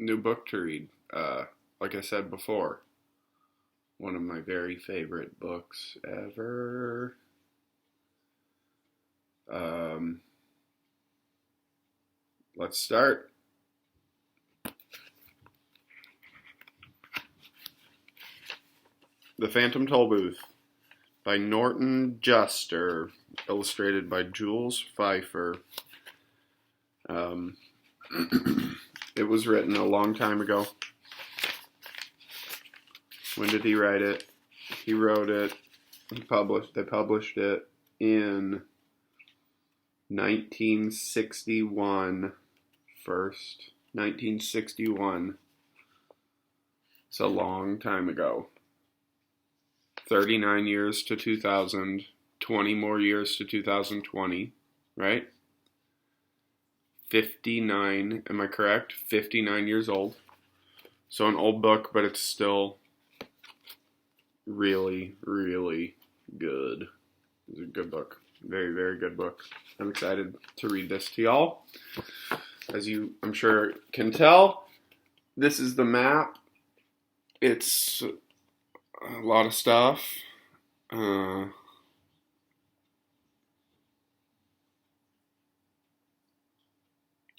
new book to read. Like I said before, one of my very favorite books ever. Let's start. The Phantom Tollbooth by Norton Juster, illustrated by Jules Pfeiffer. It was written a long time ago. When did he write it? He wrote it. They published it in 1961 first. 1961. It's a long time ago. 39 years to 2000. 20 more years to 2020. Right? 59. Am I correct? 59 years old. So an old book, but it's still really, really good. It's a good book. Very, very good book. I'm excited to read this to y'all. As you, I'm sure, can tell, this is the map. It's a lot of stuff.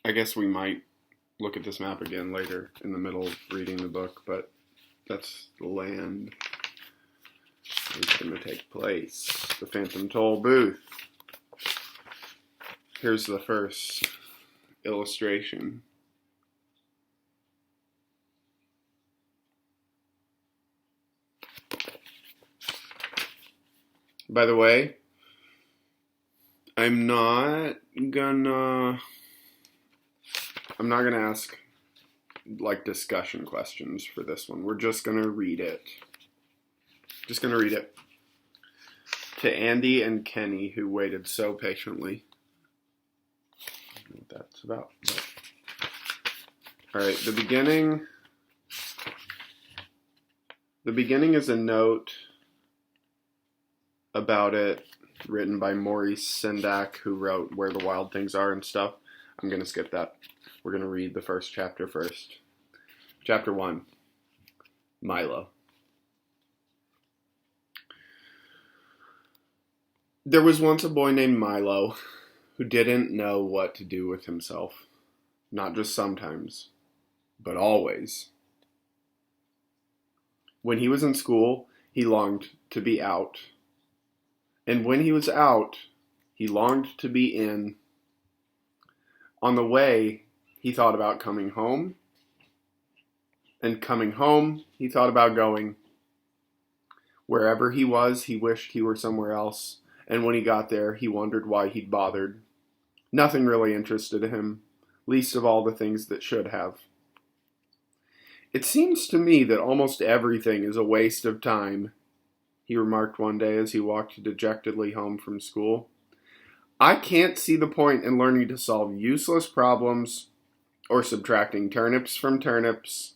I guess we might look at this map again later in the middle of reading the book, but that's the land it's going to take place. The Phantom Tollbooth. Here's the first illustration. By the way, I'm not gonna ask like discussion questions for this one. We're just gonna read it. Just gonna read it. To Andy and Kenny, who waited so patiently. I don't know what that's about. Alright, the beginning. The beginning is a note about it, written by Maurice Sendak, who wrote Where the Wild Things Are and stuff. I'm gonna skip that. We're gonna read the first chapter first. Chapter 1. Milo. There was once a boy named Milo who didn't know what to do with himself. Not just sometimes, but always. When he was in school, he longed to be out. And when he was out, he longed to be in. On the way, he thought about coming home. And coming home, he thought about going. Wherever he was, he wished he were somewhere else. And when he got there, he wondered why he'd bothered. Nothing really interested him, least of all the things that should have. It seems to me that almost everything is a waste of time, he remarked one day as he walked dejectedly home from school. I can't see the point in learning to solve useless problems, or subtracting turnips from turnips,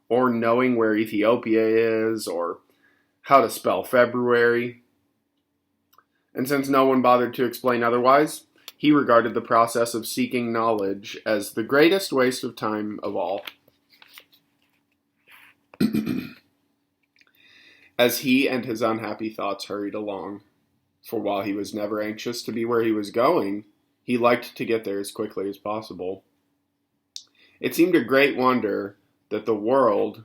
or knowing where Ethiopia is, or how to spell February. And since no one bothered to explain otherwise, he regarded the process of seeking knowledge as the greatest waste of time of all. As he and his unhappy thoughts hurried along, for while he was never anxious to be where he was going, he liked to get there as quickly as possible. It seemed a great wonder that the world,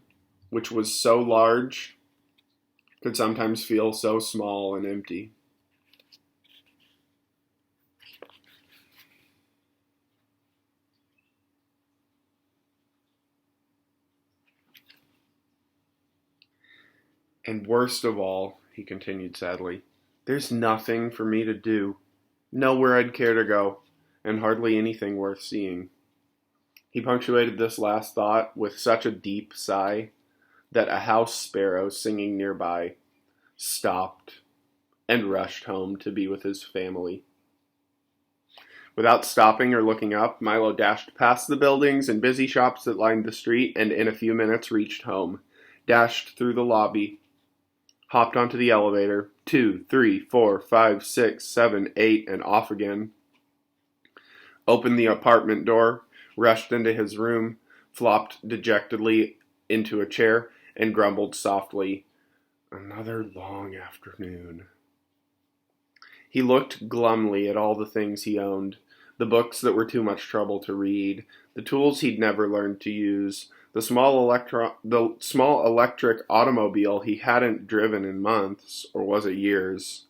which was so large, could sometimes feel so small and empty. And worst of all, he continued sadly, there's nothing for me to do, nowhere I'd care to go, and hardly anything worth seeing. He punctuated this last thought with such a deep sigh that a house sparrow singing nearby stopped and rushed home to be with his family. Without stopping or looking up, Milo dashed past the buildings and busy shops that lined the street and in a few minutes reached home, dashed through the lobby, hopped onto the elevator, 2, 3, 4, 5, 6, 7, 8, and off again. Opened the apartment door, rushed into his room, flopped dejectedly into a chair, and grumbled softly, "Another long afternoon." He looked glumly at all the things he owned, the books that were too much trouble to read, the tools he'd never learned to use, the small electric automobile he hadn't driven in months, or was it years,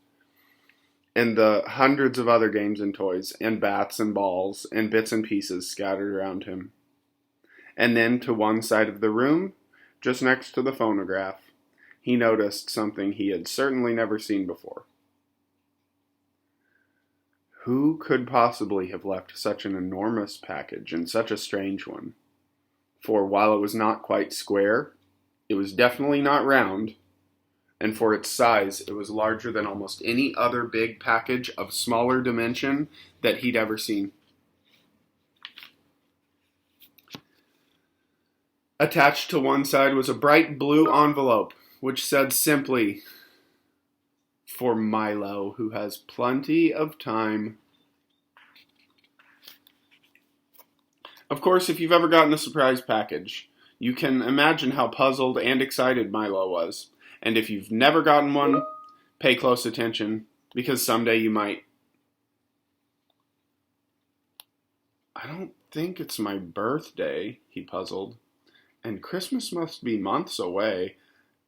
and the hundreds of other games and toys, and bats and balls, and bits and pieces scattered around him. And then to one side of the room, just next to the phonograph, he noticed something he had certainly never seen before. Who could possibly have left such an enormous package, and such a strange one? For while it was not quite square, it was definitely not round, and for its size, it was larger than almost any other big package of smaller dimension that he'd ever seen. Attached to one side was a bright blue envelope, which said simply, "For Milo, who has plenty of time." Of course, if you've ever gotten a surprise package, you can imagine how puzzled and excited Milo was. And if you've never gotten one, pay close attention, because someday you might. "I don't think it's my birthday," he puzzled. "And Christmas must be months away,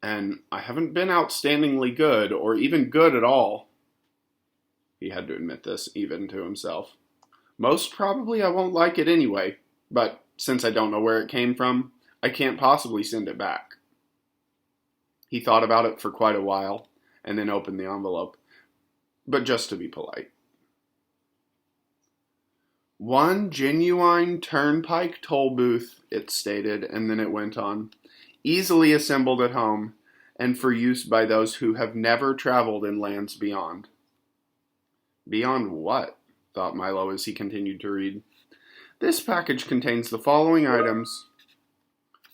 and I haven't been outstandingly good, or even good at all." He had to admit this, even to himself. "Most probably I won't like it anyway, but since I don't know where it came from, I can't possibly send it back." He thought about it for quite a while, and then opened the envelope, but just to be polite. "One genuine turnpike toll booth," it stated, and then it went on. "Easily assembled at home, and for use by those who have never traveled in lands beyond." Beyond what? Thought Milo as he continued to read. "This package contains the following items.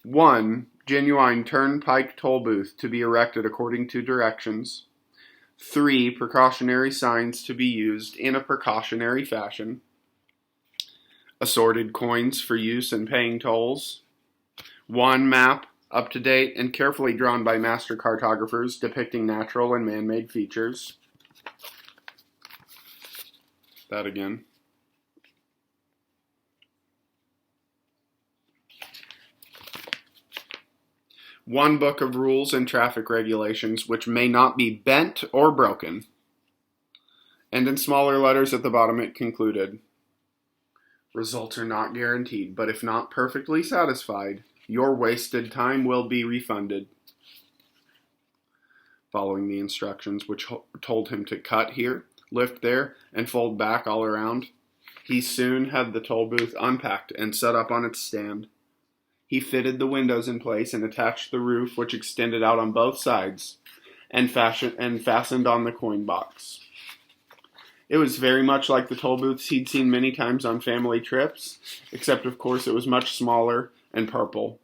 1. Genuine turnpike toll booth to be erected according to directions. 3. Precautionary signs to be used in a precautionary fashion. Assorted coins for use in paying tolls. 1 map, up to date and carefully drawn by master cartographers, depicting natural and man-made features." That again. "1 book of rules and traffic regulations which may not be bent or broken." And in smaller letters at the bottom it concluded, "Results are not guaranteed, but if not perfectly satisfied, your wasted time will be refunded." Following the instructions, which told him to cut here, lift there, and fold back all around, he soon had the toll booth unpacked and set up on its stand. He fitted the windows in place and attached the roof, which extended out on both sides, and fastened on the coin box. It was very much like the toll booths he'd seen many times on family trips, except of course it was much smaller and purple.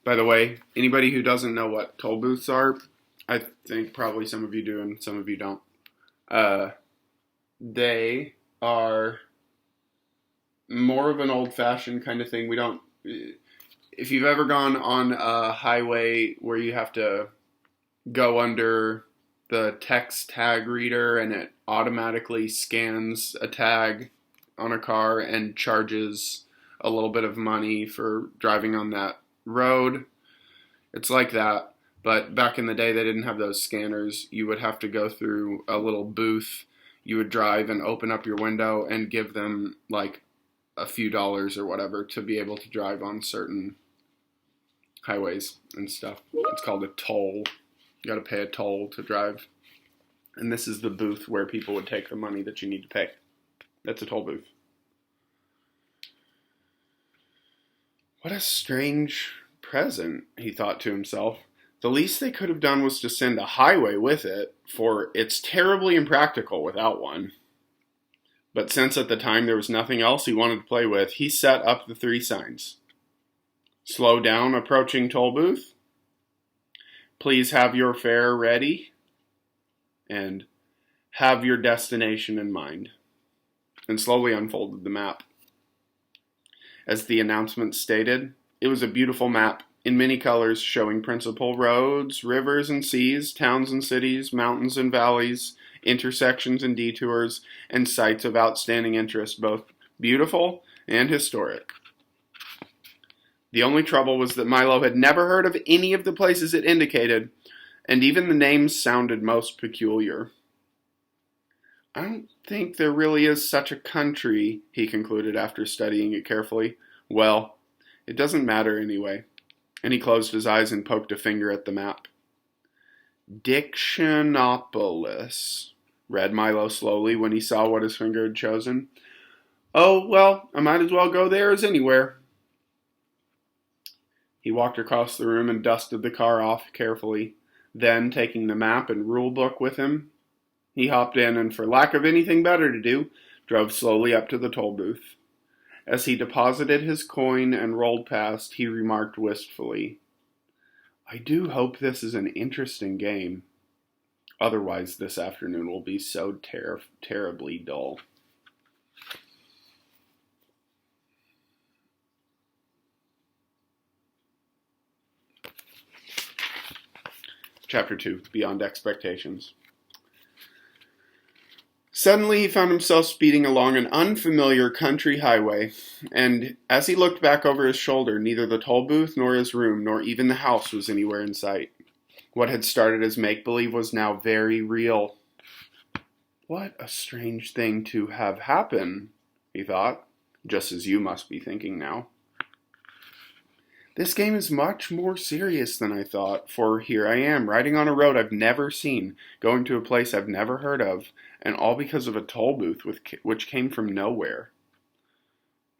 By the way, anybody who doesn't know what toll booths are, I think probably some of you do and some of you don't. They are more of an old-fashioned kind of thing. If you've ever gone on a highway where you have to go under the text tag reader and it automatically scans a tag on a car and charges a little bit of money for driving on that road, it's like that. But back in the day, they didn't have those scanners. You would have to go through a little booth. You would drive and open up your window and give them like a few dollars or whatever to be able to drive on certain highways and stuff. It's called a toll. You got to pay a toll to drive. And this is the booth where people would take the money that you need to pay. That's a toll booth. What a strange present, he thought to himself. The least they could have done was to send a highway with it, for it's terribly impractical without one. But since at the time there was nothing else he wanted to play with, he set up the 3 signs. Slow down approaching toll booth. Please have your fare ready. And have your destination in mind. And slowly unfolded the map. As the announcement stated, it was a beautiful map in many colors showing principal roads, rivers and seas, towns and cities, mountains and valleys, intersections and detours, and sites of outstanding interest, both beautiful and historic. The only trouble was that Milo had never heard of any of the places it indicated, and even the names sounded most peculiar. I don't think there really is such a country, he concluded after studying it carefully. Well, it doesn't matter anyway. And he closed his eyes and poked a finger at the map. Dictionopolis, read Milo slowly when he saw what his finger had chosen. Oh, well, I might as well go there as anywhere. He walked across the room and dusted the car off carefully. Then, taking the map and rule book with him, he hopped in and, for lack of anything better to do, drove slowly up to the toll booth. As he deposited his coin and rolled past, he remarked wistfully, I do hope this is an interesting game. Otherwise, this afternoon will be so terribly dull. Chapter 2, Beyond Expectations. Suddenly he found himself speeding along an unfamiliar country highway, and as he looked back over his shoulder, neither the toll booth nor his room nor even the house was anywhere in sight. What had started as make-believe was now very real. What a strange thing to have happen, he thought, just as you must be thinking now. This game is much more serious than I thought, for here I am, riding on a road I've never seen, going to a place I've never heard of, and all because of a toll booth which came from nowhere.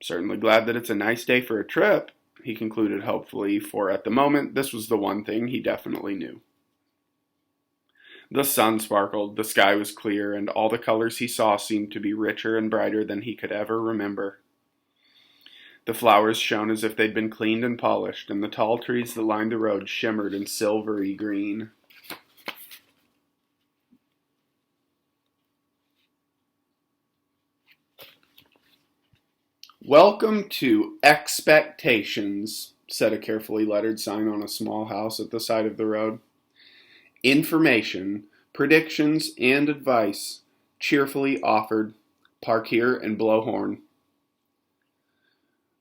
Certainly glad that it's a nice day for a trip, he concluded hopefully, for at the moment this was the one thing he definitely knew. The sun sparkled, the sky was clear, and all the colors he saw seemed to be richer and brighter than he could ever remember. The flowers shone as if they'd been cleaned and polished, and the tall trees that lined the road shimmered in silvery green. Welcome to Expectations, said a carefully lettered sign on a small house at the side of the road. Information, predictions, and advice cheerfully offered. Park here and blow horn.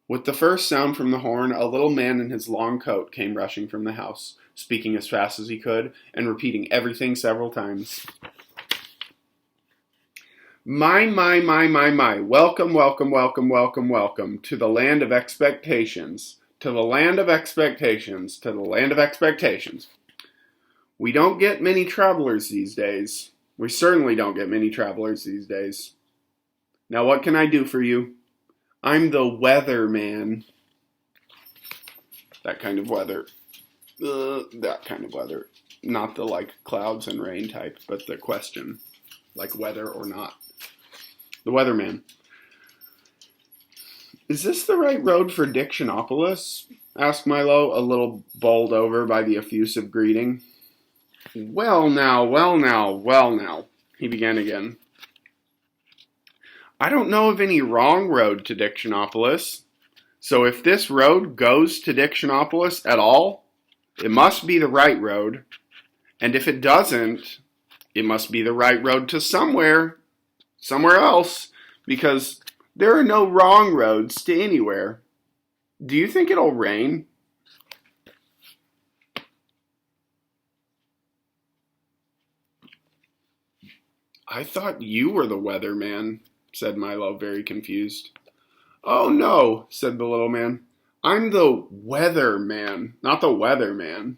With the first sound from the horn, a little man in his long coat came rushing from the house, speaking as fast as he could and repeating everything several times. My, welcome, welcome, welcome, welcome, welcome to the land of expectations, to the land of expectations, to the land of expectations. We don't get many travelers these days. We certainly don't get many travelers these days. Now what can I do for you? I'm the weather man. That kind of weather. That kind of weather. Not the like clouds and rain type, but the question. Like whether or not. The weatherman. Is this the right road for Dictionopolis? Asked Milo, a little bowled over by the effusive greeting. Well now, he began again. I don't know of any wrong road to Dictionopolis, so if this road goes to Dictionopolis at all, it must be the right road, and if it doesn't, it must be the right road to somewhere else, because there are no wrong roads to anywhere. Do you think it'll rain? I thought you were the weatherman, said Milo, very confused. Oh no, said the little man. I'm the weatherman, not the weatherman.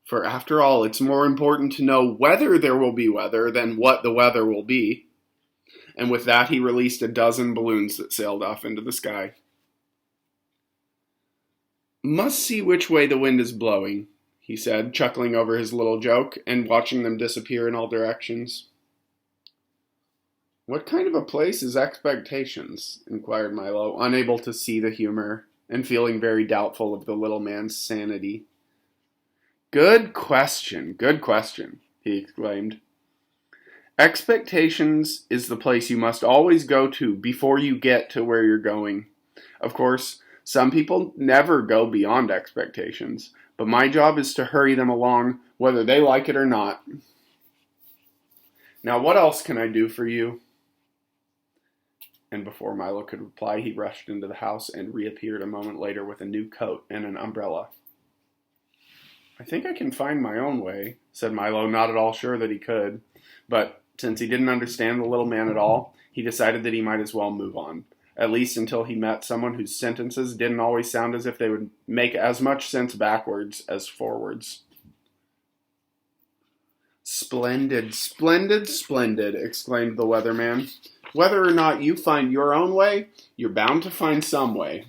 For after all, it's more important to know whether there will be weather than what the weather will be. And with that he released a dozen balloons that sailed off into the sky. Must see which way the wind is blowing, he said, chuckling over his little joke and watching them disappear in all directions. What kind of a place is Expectations? Inquired Milo, unable to see the humor and feeling very doubtful of the little man's sanity. Good question, he exclaimed. Expectations is the place you must always go to before you get to where you're going. Of course, some people never go beyond expectations, but my job is to hurry them along, whether they like it or not. Now, what else can I do for you? And before Milo could reply, he rushed into the house and reappeared a moment later with a new coat and an umbrella. I think I can find my own way, said Milo, not at all sure that he could. But since he didn't understand the little man at all, he decided that he might as well move on, at least until he met someone whose sentences didn't always sound as if they would make as much sense backwards as forwards. Splendid, splendid, splendid, exclaimed the weatherman. Whether or not you find your own way, you're bound to find some way.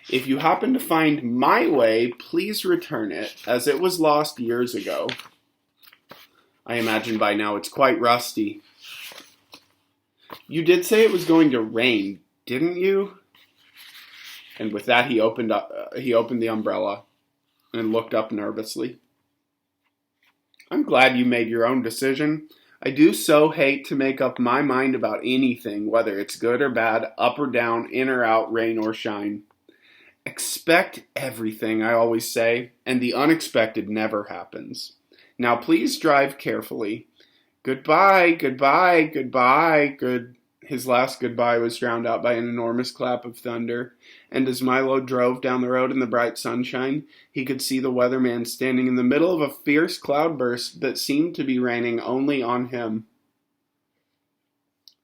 If you happen to find my way, please return it, as it was lost years ago. I imagine by now it's quite rusty. You did say it was going to rain, didn't you? And with that, he opened the umbrella and looked up nervously. I'm glad you made your own decision. I do so hate to make up my mind about anything, whether it's good or bad, up or down, in or out, rain or shine. Expect everything, I always say, and the unexpected never happens. Now please drive carefully. Goodbye, goodbye, goodbye, His last goodbye was drowned out by an enormous clap of thunder, and as Milo drove down the road in the bright sunshine, he could see the weatherman standing in the middle of a fierce cloudburst that seemed to be raining only on him.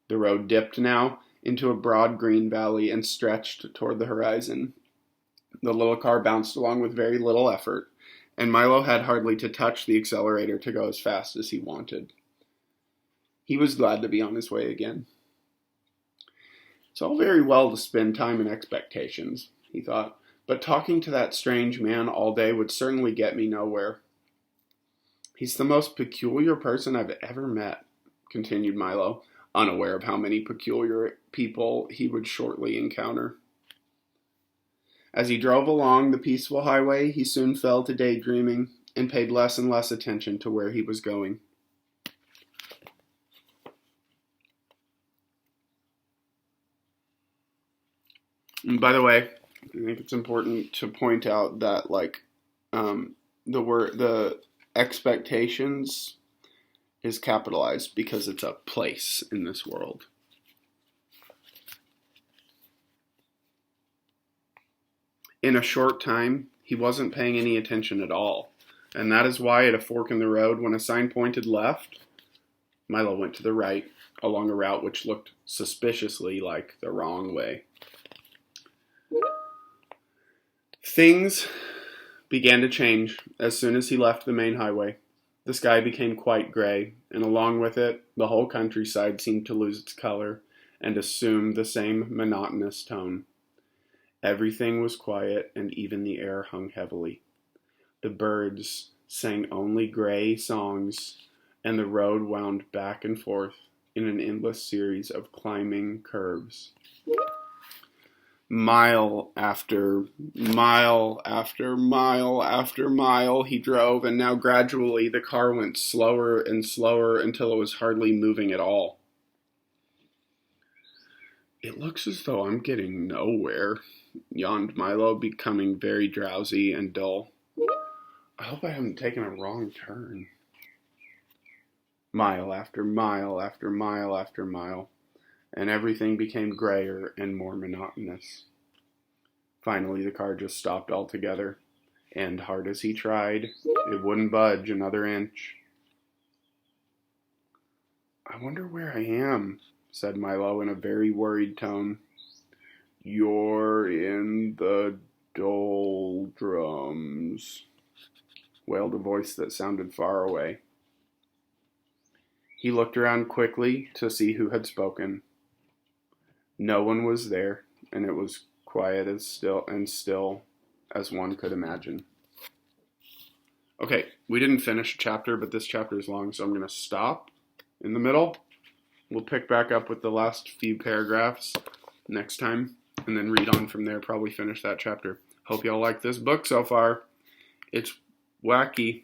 The road dipped now into a broad green valley and stretched toward the horizon. The little car bounced along with very little effort, and Milo had hardly to touch the accelerator to go as fast as he wanted. He was glad to be on his way again. It's all very well to spend time in expectations, he thought, but talking to that strange man all day would certainly get me nowhere. He's the most peculiar person I've ever met, continued Milo, unaware of how many peculiar people he would shortly encounter. As he drove along the peaceful highway, he soon fell to daydreaming and paid less and less attention to where he was going. And by the way, I think it's important to point out that, the expectations is capitalized because it's a place in this world. In a short time, he wasn't paying any attention at all, and that is why at a fork in the road, when a sign pointed left, Milo went to the right, along a route which looked suspiciously like the wrong way. Things began to change as soon as he left the main highway. The sky became quite gray, and along with it, the whole countryside seemed to lose its color and assume the same monotonous tone. Everything was quiet, and even the air hung heavily. The birds sang only gray songs, and the road wound back and forth in an endless series of climbing curves. Mile after mile after mile after mile he drove, and now gradually the car went slower and slower until it was hardly moving at all. It looks as though I'm getting nowhere, yawned Milo, becoming very drowsy and dull. I hope I haven't taken a wrong turn. Mile after mile after mile after mile, and everything became grayer and more monotonous. Finally, the car just stopped altogether, and hard as he tried, it wouldn't budge another inch. I wonder where I am, said Milo in a very worried tone. You're in the doldrums, wailed a voice that sounded far away. He looked around quickly to see who had spoken. No one was there, and it was quiet as still as one could imagine. Okay, we didn't finish a chapter, but this chapter is long, so I'm going to stop in the middle. We'll pick back up with the last few paragraphs next time, and then read on from there, probably finish that chapter. Hope y'all like this book so far. It's wacky.